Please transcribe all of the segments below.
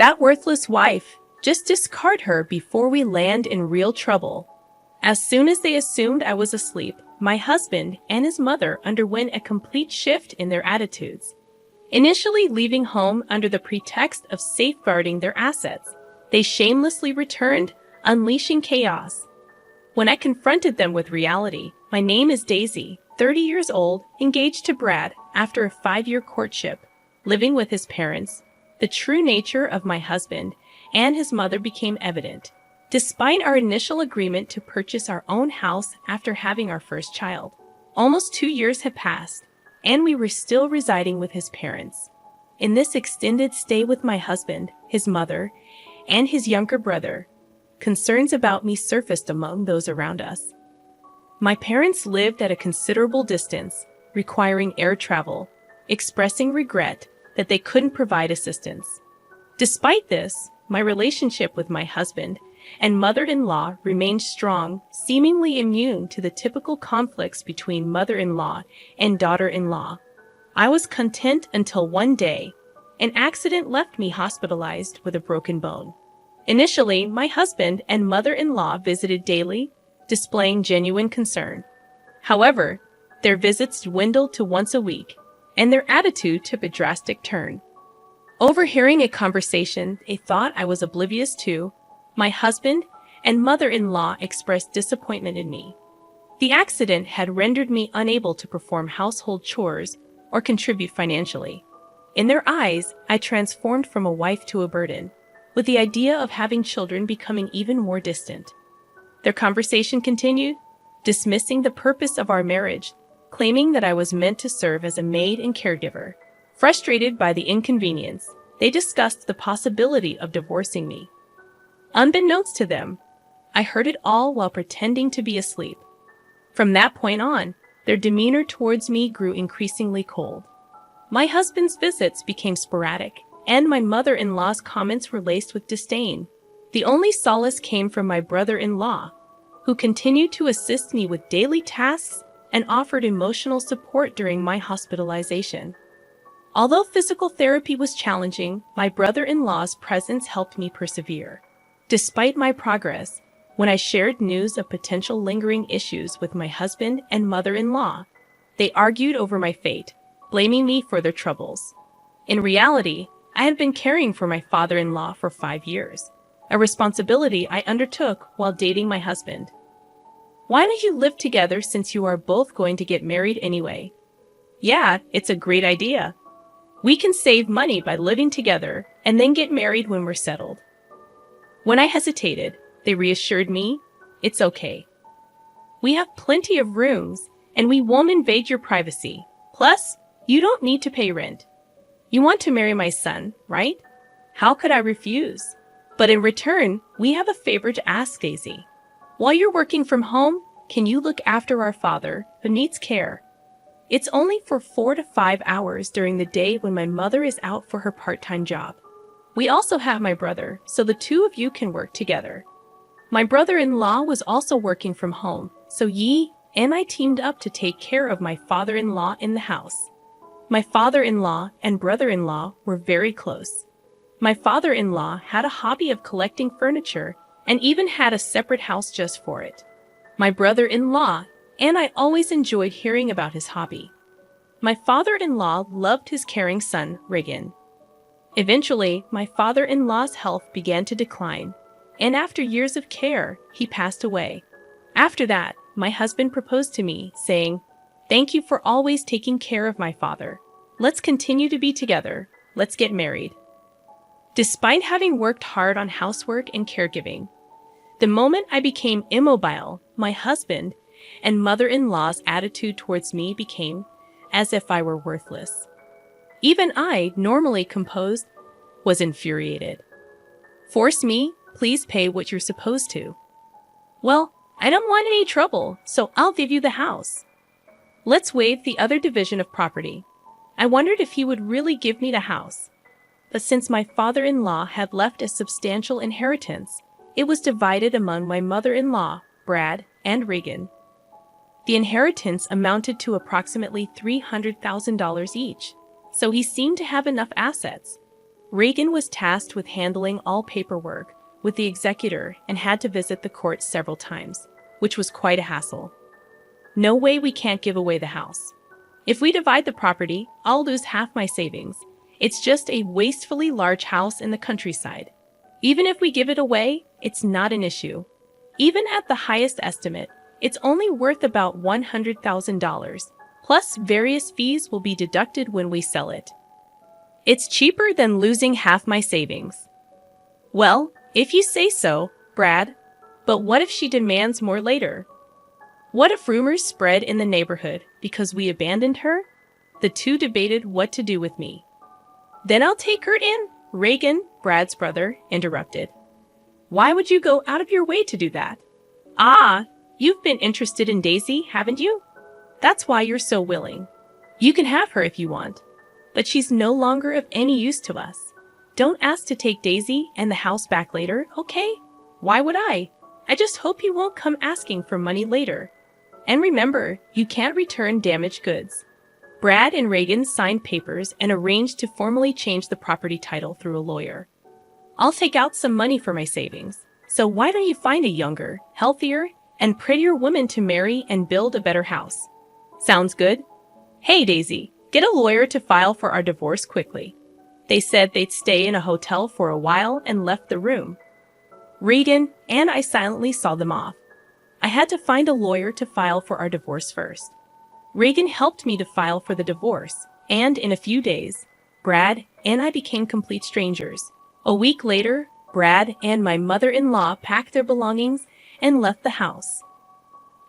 That worthless wife. Just discard her before we land in real trouble. As soon as they assumed I was asleep, my husband and his mother underwent a complete shift in their attitudes. Initially leaving home under the pretext of safeguarding their assets, they shamelessly returned, unleashing chaos. When I confronted them with reality, my name is Daisy, 30 years old, engaged to Brad after a 5-year courtship, living with his parents, the true nature of my husband and his mother became evident. Despite our initial agreement to purchase our own house after having our first child, almost 2 years had passed, and we were still residing with his parents. In this extended stay with my husband, his mother, and his younger brother, concerns about me surfaced among those around us. My parents lived at a considerable distance, requiring air travel, expressing regret that they couldn't provide assistance. Despite this, my relationship with my husband and mother-in-law remained strong, seemingly immune to the typical conflicts between mother-in-law and daughter-in-law. I was content until one day, an accident left me hospitalized with a broken bone. Initially, my husband and mother-in-law visited daily, displaying genuine concern. However, their visits dwindled to once a week, and their attitude took a drastic turn. Overhearing a conversation they thought I was oblivious to, my husband and mother-in-law expressed disappointment in me. The accident had rendered me unable to perform household chores or contribute financially. In their eyes, I transformed from a wife to a burden, with the idea of having children becoming even more distant. Their conversation continued, dismissing the purpose of our marriage, claiming that I was meant to serve as a maid and caregiver. Frustrated by the inconvenience, they discussed the possibility of divorcing me. Unbeknownst to them, I heard it all while pretending to be asleep. From that point on, their demeanor towards me grew increasingly cold. My husband's visits became sporadic, and my mother-in-law's comments were laced with disdain. The only solace came from my brother-in-law, who continued to assist me with daily tasks and offered emotional support during my hospitalization. Although physical therapy was challenging, my brother-in-law's presence helped me persevere. Despite my progress, when I shared news of potential lingering issues with my husband and mother-in-law, they argued over my fate, blaming me for their troubles. In reality, I had been caring for my father-in-law for 5 years, a responsibility I undertook while dating my husband. Why don't you live together since you are both going to get married anyway? Yeah, it's a great idea. We can save money by living together and then get married when we're settled. When I hesitated, they reassured me, it's okay. We have plenty of rooms and we won't invade your privacy. Plus, you don't need to pay rent. You want to marry my son, right? How could I refuse? But in return, we have a favor to ask, Daisy. While you're working from home, can you look after our father, who needs care? It's only for 4 to 5 hours during the day when my mother is out for her part-time job. We also have my brother, so the two of you can work together. My brother-in-law was also working from home, so Yi and I teamed up to take care of my father-in-law in the house. My father-in-law and brother-in-law were very close. My father-in-law had a hobby of collecting furniture and even had a separate house just for it. My brother-in-law and I always enjoyed hearing about his hobby. My father-in-law loved his caring son, Regan. Eventually, my father-in-law's health began to decline, and after years of care, he passed away. After that, my husband proposed to me, saying, "Thank you for always taking care of my father. Let's continue to be together. Let's get married." Despite having worked hard on housework and caregiving, the moment I became immobile, my husband and mother-in-law's attitude towards me became as if I were worthless. Even I, normally composed, was infuriated. "Force me, please pay what you're supposed to." "Well, I don't want any trouble, so I'll give you the house." Let's waive the other division of property. I wondered if he would really give me the house. But since my father-in-law had left a substantial inheritance, it was divided among my mother-in-law, Brad, and Regan. The inheritance amounted to approximately $300,000 each, so he seemed to have enough assets. Reagan was tasked with handling all paperwork with the executor and had to visit the court several times, which was quite a hassle. No way, we can't give away the house. If we divide the property, I'll lose half my savings. It's just a wastefully large house in the countryside. Even if we give it away, it's not an issue. Even at the highest estimate, it's only worth about $100,000, plus various fees will be deducted when we sell it. It's cheaper than losing half my savings. Well, if you say so, Brad. But what if she demands more later? What if rumors spread in the neighborhood because we abandoned her? The two debated what to do with me. Then I'll take her in, Reagan, Brad's brother, interrupted. Why would you go out of your way to do that? Ah, you've been interested in Daisy, haven't you? That's why you're so willing. You can have her if you want. But she's no longer of any use to us. Don't ask to take Daisy and the house back later, okay? Why would I? I just hope you won't come asking for money later. And remember, you can't return damaged goods. Brad and Reagan signed papers and arranged to formally change the property title through a lawyer. I'll take out some money for my savings. So why don't you find a younger, healthier, and prettier woman to marry and build a better house? Sounds good? Hey, Daisy, get a lawyer to file for our divorce quickly. They said they'd stay in a hotel for a while and left the room. Reagan and I silently saw them off. I had to find a lawyer to file for our divorce first. Reagan helped me to file for the divorce, and in a few days, Brad and I became complete strangers. A week later, Brad and my mother-in-law packed their belongings and left the house.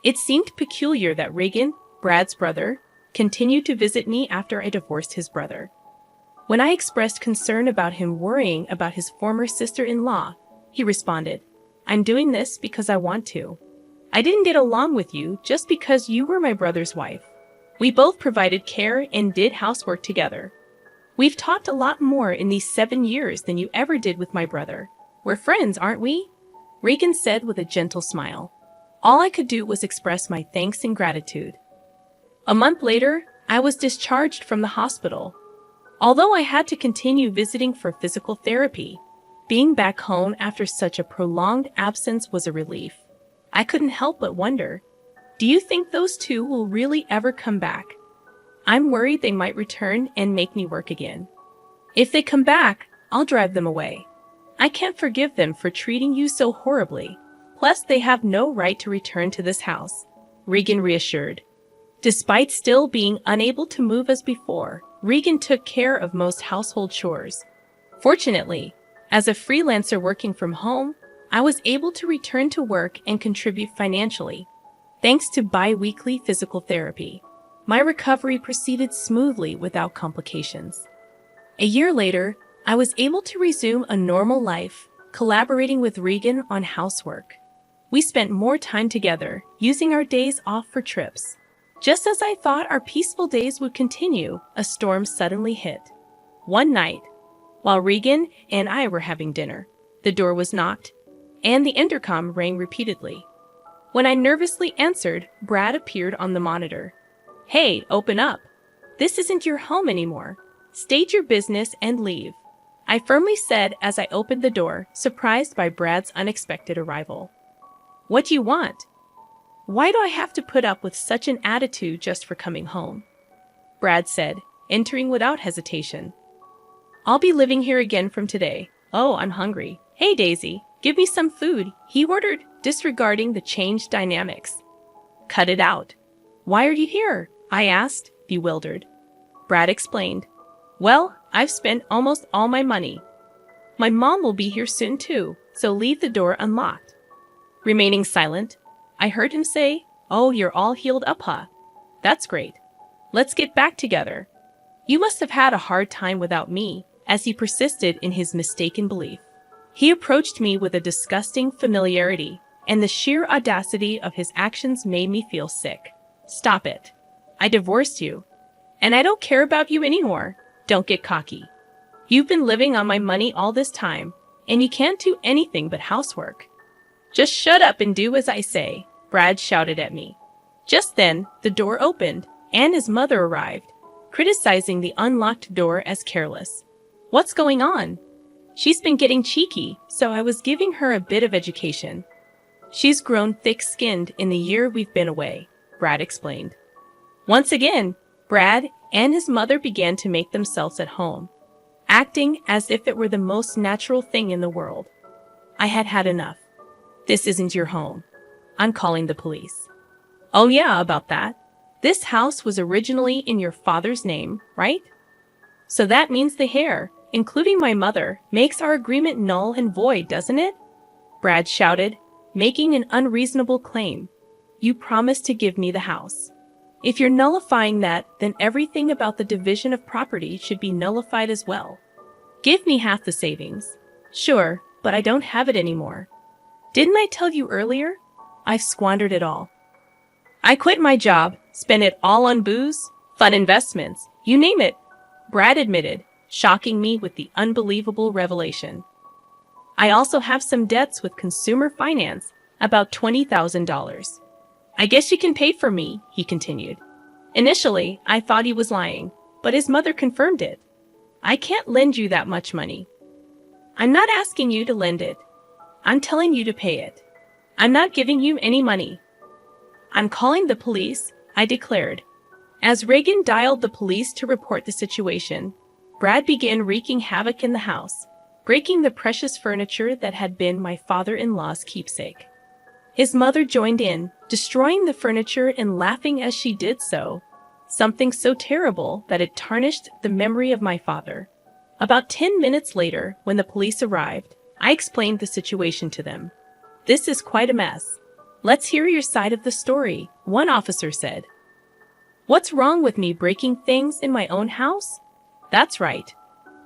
It seemed peculiar that Reagan, Brad's brother, continued to visit me after I divorced his brother. When I expressed concern about him worrying about his former sister-in-law, he responded, "I'm doing this because I want to. I didn't get along with you just because you were my brother's wife. We both provided care and did housework together. We've talked a lot more in these 7 years than you ever did with my brother. We're friends, aren't we?" Reagan said with a gentle smile. All I could do was express my thanks and gratitude. A month later, I was discharged from the hospital. Although I had to continue visiting for physical therapy, being back home after such a prolonged absence was a relief. I couldn't help but wonder, do you think those two will really ever come back? I'm worried they might return and make me work again. If they come back, I'll drive them away. I can't forgive them for treating you so horribly. Plus, they have no right to return to this house, Reagan reassured. Despite still being unable to move as before, Reagan took care of most household chores. Fortunately, as a freelancer working from home, I was able to return to work and contribute financially. Thanks to bi-weekly physical therapy, my recovery proceeded smoothly without complications. A year later, I was able to resume a normal life, collaborating with Reagan on housework. We spent more time together, using our days off for trips. Just as I thought our peaceful days would continue, a storm suddenly hit. One night, while Reagan and I were having dinner, the door was knocked, and the intercom rang repeatedly. When I nervously answered, Brad appeared on the monitor. "Hey, open up. This isn't your home anymore. State your business and leave," I firmly said as I opened the door, surprised by Brad's unexpected arrival. "What do you want? Why do I have to put up with such an attitude just for coming home?" Brad said, entering without hesitation. "I'll be living here again from today. Oh, I'm hungry. Hey, Daisy, give me some food," he ordered, disregarding the changed dynamics. "Cut it out. Why are you here?" I asked, bewildered. Brad explained. "Well, I've spent almost all my money. My mom will be here soon too, so leave the door unlocked." Remaining silent, I heard him say, "Oh, you're all healed up, huh? That's great. Let's get back together. You must have had a hard time without me," as he persisted in his mistaken belief. He approached me with a disgusting familiarity, and the sheer audacity of his actions made me feel sick. "Stop it. I divorced you, and I don't care about you anymore. Don't get cocky. You've been living on my money all this time, and you can't do anything but housework. Just shut up and do as I say," Brad shouted at me. Just then, the door opened, and his mother arrived, criticizing the unlocked door as careless. "What's going on?" She's been getting cheeky, so I was giving her a bit of education. She's grown thick-skinned in the year we've been away, Brad explained. Once again, Brad and his mother began to make themselves at home, acting as if it were the most natural thing in the world. I had had enough. This isn't your home. I'm calling the police. Oh yeah, about that. This house was originally in your father's name, right? So that means the heir, including my mother, makes our agreement null and void, doesn't it? Brad shouted, making an unreasonable claim. You promised to give me the house. If you're nullifying that, then everything about the division of property should be nullified as well. Give me half the savings. Sure, but I don't have it anymore. Didn't I tell you earlier? I've squandered it all. I quit my job, spent it all on booze, fun investments, you name it, Brad admitted, shocking me with the unbelievable revelation. I also have some debts with consumer finance, about $20,000. I guess you can pay for me, he continued. Initially, I thought he was lying, but his mother confirmed it. I can't lend you that much money. I'm not asking you to lend it. I'm telling you to pay it. I'm not giving you any money. I'm calling the police, I declared. As Reagan dialed the police to report the situation, Brad began wreaking havoc in the house, breaking the precious furniture that had been my father-in-law's keepsake. His mother joined in, destroying the furniture and laughing as she did so, something so terrible that it tarnished the memory of my father. About 10 minutes later, when the police arrived, I explained the situation to them. This is quite a mess. Let's hear your side of the story, one officer said. What's wrong with me breaking things in my own house? That's right.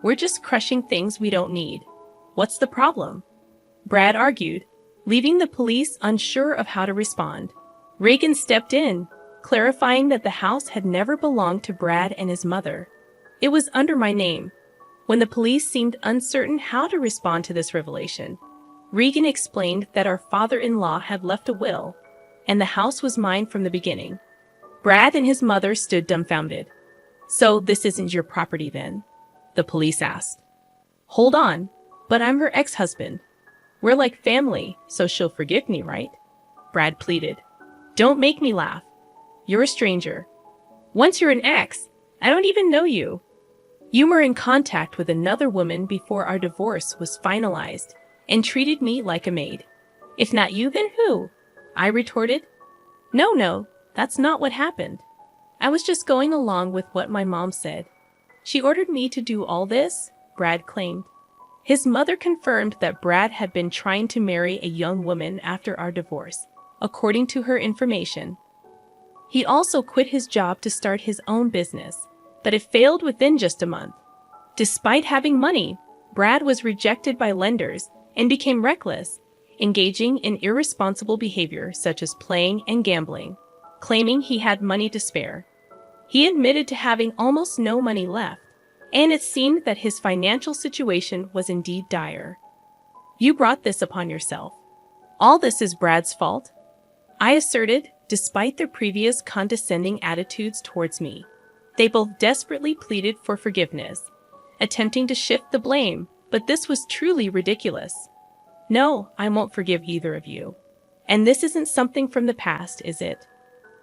We're just crushing things we don't need. What's the problem? Brad argued, leaving the police unsure of how to respond. Reagan stepped in, clarifying that the house had never belonged to Brad and his mother. It was under my name. When the police seemed uncertain how to respond to this revelation, Reagan explained that our father-in-law had left a will, and the house was mine from the beginning. Brad and his mother stood dumbfounded. So this isn't your property then? The police asked. Hold on, but I'm her ex-husband. We're like family, so she'll forgive me, right? Brad pleaded. Don't make me laugh. You're a stranger. Once you're an ex, I don't even know you. You were in contact with another woman before our divorce was finalized and treated me like a maid. If not you, then who? I retorted. No, that's not what happened. I was just going along with what my mom said. She ordered me to do all this, Brad claimed. His mother confirmed that Brad had been trying to marry a young woman after our divorce, according to her information. He also quit his job to start his own business, but it failed within just a month. Despite having money, Brad was rejected by lenders and became reckless, engaging in irresponsible behavior such as playing and gambling, claiming he had money to spare. He admitted to having almost no money left, and it seemed that his financial situation was indeed dire. You brought this upon yourself. All this is Brad's fault, I asserted, despite their previous condescending attitudes towards me. They both desperately pleaded for forgiveness, attempting to shift the blame, but this was truly ridiculous. No, I won't forgive either of you. And this isn't something from the past, is it?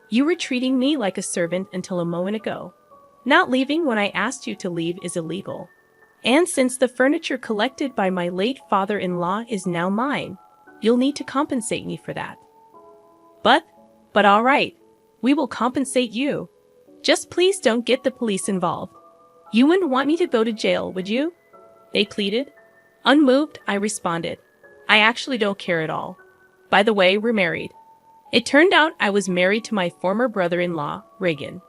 You were treating me like a servant until a moment ago. Not leaving when I asked you to leave is illegal. And since the furniture collected by my late father-in-law is now mine, you'll need to compensate me for that. But all right, we will compensate you. Just please don't get the police involved. You wouldn't want me to go to jail, would you? They pleaded. Unmoved, I responded. I actually don't care at all. By the way, we're married. It turned out I was married to my former brother-in-law, Reagan.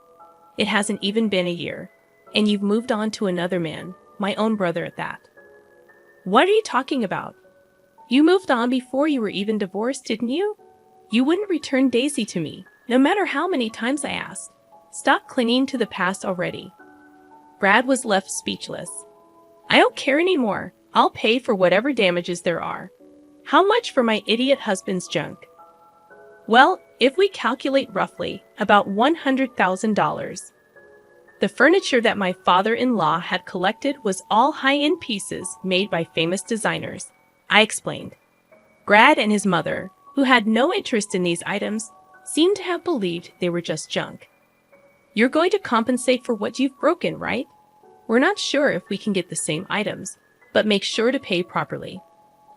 It hasn't even been a year, and you've moved on to another man, my own brother at that. What are you talking about? You moved on before you were even divorced, didn't you? You wouldn't return Daisy to me, no matter how many times I asked. Stop clinging to the past already. Brad was left speechless. I don't care anymore. I'll pay for whatever damages there are. How much for my idiot husband's junk? Well, if we calculate roughly, about $100,000. The furniture that my father-in-law had collected was all high-end pieces made by famous designers, I explained. Brad and his mother, who had no interest in these items, seemed to have believed they were just junk. You're going to compensate for what you've broken, right? We're not sure if we can get the same items, but make sure to pay properly.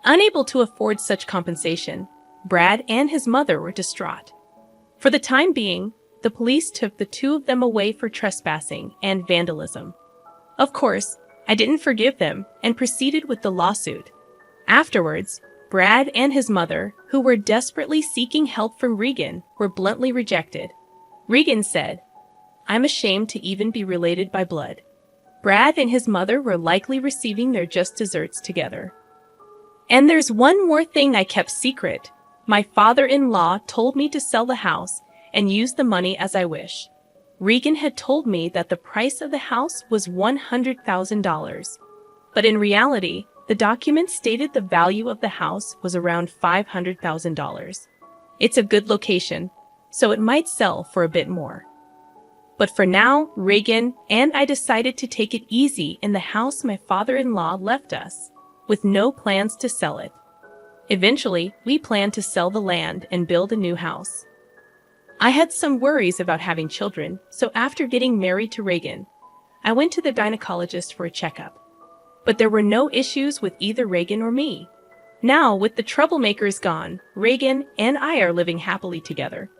Unable to afford such compensation, Brad and his mother were distraught. For the time being, the police took the two of them away for trespassing and vandalism. Of course, I didn't forgive them and proceeded with the lawsuit. Afterwards, Brad and his mother, who were desperately seeking help from Regan, were bluntly rejected. Regan said, "I'm ashamed to even be related by blood." Brad and his mother were likely receiving their just desserts together. And there's one more thing I kept secret. My father-in-law told me to sell the house and use the money as I wish. Regan had told me that the price of the house was $100,000. But in reality, the document stated the value of the house was around $500,000. It's a good location, so it might sell for a bit more. But for now, Regan and I decided to take it easy in the house my father-in-law left us, with no plans to sell it. Eventually, we planned to sell the land and build a new house. I had some worries about having children, so after getting married to Regan, I went to the gynecologist for a checkup. But there were no issues with either Regan or me. Now, with the troublemakers gone, Regan and I are living happily together.